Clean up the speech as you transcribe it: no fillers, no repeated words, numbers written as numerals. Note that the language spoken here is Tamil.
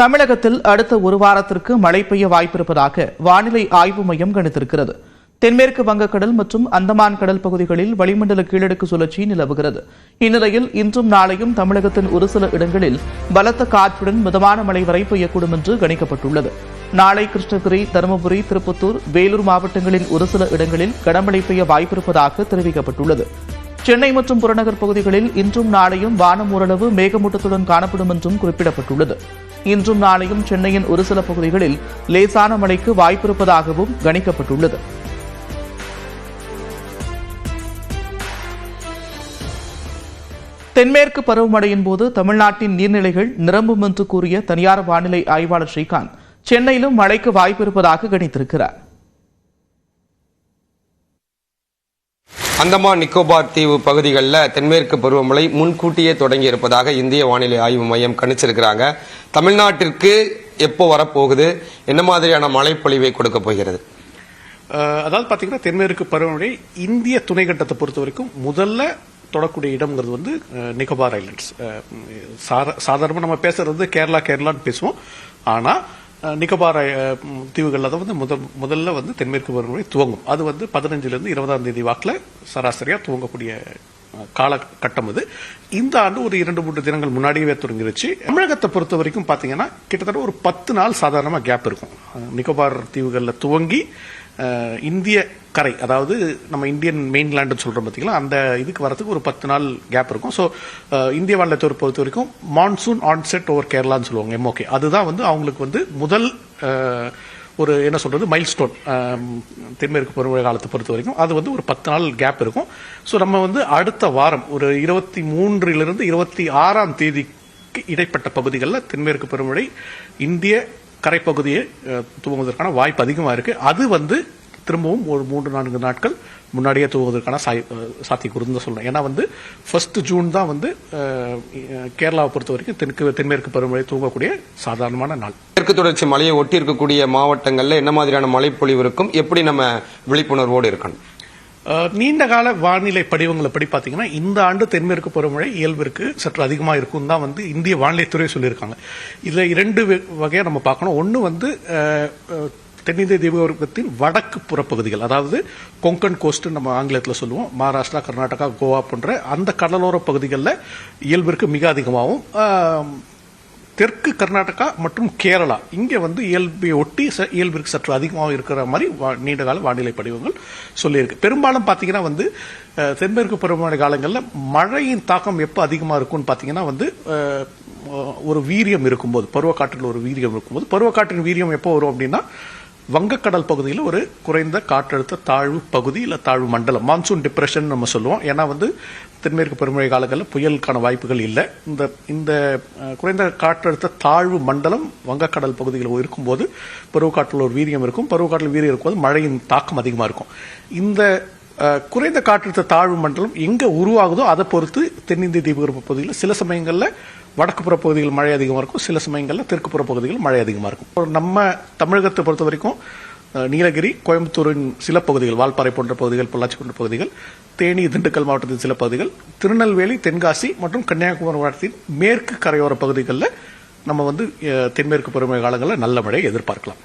தமிழகத்தில் அடுத்த ஒரு வாரத்திற்கு மழை பெய்ய வாய்ப்பிருப்பதாக வானிலை ஆய்வு மையம் கணித்திருக்கிறது. தென்மேற்கு வங்கக்கடல் மற்றும் அந்தமான் கடல் பகுதிகளில் வளிமண்டல கீழடுக்கு சுழற்சி நிலவுகிறது. இந்நிலையில் இன்றும் நாளையும் தமிழகத்தின் ஒரு சில இடங்களில் பலத்த காற்றுடன் மிதமான மழை வரை பெய்யக்கூடும் என்று கணிக்கப்பட்டுள்ளது. நாளை கிருஷ்ணகிரி, தருமபுரி, திருப்பத்தூர், வேலூர் மாவட்டங்களின் ஒரு சில இடங்களில் கனமழை பெய்ய வாய்ப்பிருப்பதாக தெரிவிக்கப்பட்டுள்ளது. சென்னை மற்றும் புறநகர் பகுதிகளில் இன்றும் நாளையும் வானம் ஓரளவு மேகமூட்டத்துடன் காணப்படும் என்றும் குறிப்பிடப்பட்டுள்ளது. இன்றும் நாளையும் சென்னையின் ஒரு சில பகுதிகளில் லேசான மழைக்கு வாய்ப்பிருப்பதாகவும் கணிக்கப்பட்டுள்ளது. தென்மேற்கு பருவமழையின் போது தமிழ்நாட்டின் நீர்நிலைகள் நிரம்பும் என்று கூறிய தனியார் வானிலை ஆய்வாளர் ஸ்ரீகாந்த், சென்னையிலும் மழைக்கு வாய்ப்பிருப்பதாக கணித்திருக்கிறார். அந்தமான் நிக்கோபார் தீவு பகுதிகளில் தென்மேற்கு பருவமழை முன்கூட்டியே தொடங்கி இருப்பதாக இந்திய வானிலை ஆய்வு மையம் கணிச்சிருக்கிறாங்க. தமிழ்நாட்டிற்கு எப்போ வரப்போகுது, என்ன மாதிரியான மழைப்பொழிவை கொடுக்க போகிறது? அதாவது பாத்தீங்கன்னா தென்மேற்கு பருவமழை இந்திய துணைக்கண்டத்தை பொறுத்த வரைக்கும் முதல்ல தொடக்கூடிய இடம்ங்கிறது வந்து நிக்கோபார் ஐலண்ட்ஸ். சாதாரணமாக நம்ம பேசுறது கேரளான்னு பேசுவோம். ஆனா நிக்கோபார் தீவுகளில் தான் வந்து முதல்ல வந்து தென்மேற்கு பருவமழை துவங்கும். அது வந்து 15 to 20 வாக்கில் சராசரியா துவங்கக்கூடிய காலகட்டம். அது இந்த ஆண்டு ஒரு 2-3 தினங்கள் முன்னாடியே தொடங்கிருச்சு. தமிழகத்தை பொறுத்த வரைக்கும் பாத்தீங்கன்னா கிட்டத்தட்ட ஒரு 10 நாள் சாதாரணமா கேப் இருக்கும். நிக்கோபார் தீவுகளில் துவங்கி இந்திய கரை, அதாவது நம்ம இந்தியன் மெயின்லேண்ட் சொல்றோம் பாத்தீங்களா, அந்த இதுக்கு வரதுக்கு ஒரு 10 நாள் கேப் இருக்கும். ஸோ இந்திய வானிலை பொறுத்த வரைக்கும் மான்சூன் ஆன்செட் ஓவர் கேரளான்னு சொல்லுவாங்க, MOK. அதுதான் வந்து அவங்களுக்கு வந்து முதல் ஒரு என்ன சொல்றது மைல்ஸ்டோன் தென்மேற்கு பருவமழை காலத்தை பொறுத்த வரைக்கும். அது வந்து ஒரு 10 நாள் கேப் இருக்கும். ஸோ நம்ம வந்து அடுத்த வாரம் ஒரு 23 to 26 இடைப்பட்ட பகுதிகளில் தென்மேற்கு பருவமழை இந்திய கரைப்பகுதியை துவங்குவதற்கான வாய்ப்பு அதிகமாக இருக்கு. அது வந்து திரும்பவும் ஒரு 3-4 நாட்கள் முன்னாடியே துவங்குவதற்கான சாத்தியக்கூறுன்னு தான் சொல்றேன். ஏன்னா வந்து 1 ஜூன் தான் வந்து கேரளாவை பொறுத்த வரைக்கும் தென்மேற்கு பருவமழை துவங்கக்கூடிய சாதாரணமான நாள். மேற்கு தொடர்ச்சி மலையை ஒட்டி இருக்கக்கூடிய மாவட்டங்கள்ல என்ன மாதிரியான மழைப்பொழிவு இருக்கும், எப்படி நம்ம விழிப்புணர்வோடு இருக்கணும்? நீண்ட கால வானிலை படிவங்களை படி பாத்தீங்கன்னா இந்த ஆண்டு தென்மேற்கு பருவமழை இயல்பிற்கு சற்று அதிகமாக இருக்கும் தான் வந்து இந்திய வானிலைத்துறை சொல்லியிருக்காங்க. இதுல 2 வகையா நம்ம பார்க்கணும். ஒன்னு வந்து தென்னிந்திய தீபகற்பத்தின் வடக்கு புறப்பகுதிகள், அதாவது கொங்கன் கோஸ்ட் நம்ம ஆங்கிலத்தில் சொல்லுவோம், மகாராஷ்டிரா, கர்நாடகா, கோவா போன்ற அந்த கடலோர பகுதிகளில் இயல்பிற்கு மிக அதிகமாகவும், தெற்கு கர்நாடகா மற்றும் கேரளா இங்கே வந்து இயல்பை ஒட்டி இயல்பிற்கு சற்று அதிகமாக இருக்கிற மாதிரி நீண்டகால வானிலை படிவங்கள் சொல்லியிருக்கு. பெரும்பாலும் பார்த்தீங்கன்னா வந்து தென்மேற்கு பருவமழை காலங்களில் மழையின் தாக்கம் எப்போ அதிகமாக இருக்கும்னு பார்த்தீங்கன்னா வந்து ஒரு வீரியம் இருக்கும்போது, பருவக்காற்றில் ஒரு வீரியம் இருக்கும்போது, பருவக்காற்றின் வீரியம் எப்போ வரும் அப்படின்னா வங்கக்கடல் பகுதியில் ஒரு குறைந்த காற்றழுத்த தாழ்வு பகுதி இல்ல தாழ்வு மண்டலம், மான்சூன் டிப்ரெஷன் நம்ம சொல்லுவோம். ஏன்னா வந்து தென்மேற்கு பருவமழை காலங்களில் புயலுக்கான வாய்ப்புகள் இல்லை. இந்த குறைந்த காற்றழுத்த தாழ்வு மண்டலம் வங்கக்கடல் பகுதியில் இருக்கும்போது பருவக்காற்றில் ஒரு வீரியம் இருக்கும். பருவக்காற்றில் வீரியம் இருக்கும்போது மழையின் தாக்கம் அதிகமாக இருக்கும். இந்த குறைந்த காற்றழுத்த தாழ்வு மண்டலம் எங்க உருவாகுதோ அதை பொறுத்து தென்னிந்திய தீபகற்ப பகுதியில் சில சமயங்களில் வடக்குப்புற பகுதிகள் மழை அதிகமாக இருக்கும், சில சமயங்களில் தெற்குப்புற பகுதிகள் மழை அதிகமாக இருக்கும். நம்ம தமிழகத்தை பொறுத்த வரைக்கும் நீலகிரி, கோயம்புத்தூரின் சில பகுதிகள், வால்பாறை போன்ற பகுதிகள், பொள்ளாச்சி போன்ற பகுதிகள், தேனி, திண்டுக்கல் மாவட்டத்தின் சில பகுதிகள், திருநெல்வேலி, தென்காசி மற்றும் கன்னியாகுமரி மாவட்டத்தின் மேற்கு கரையோர பகுதிகளில் நம்ம வந்து தென்மேற்கு பருவமழை காலங்களில் நல்ல மழையை எதிர்பார்க்கலாம்.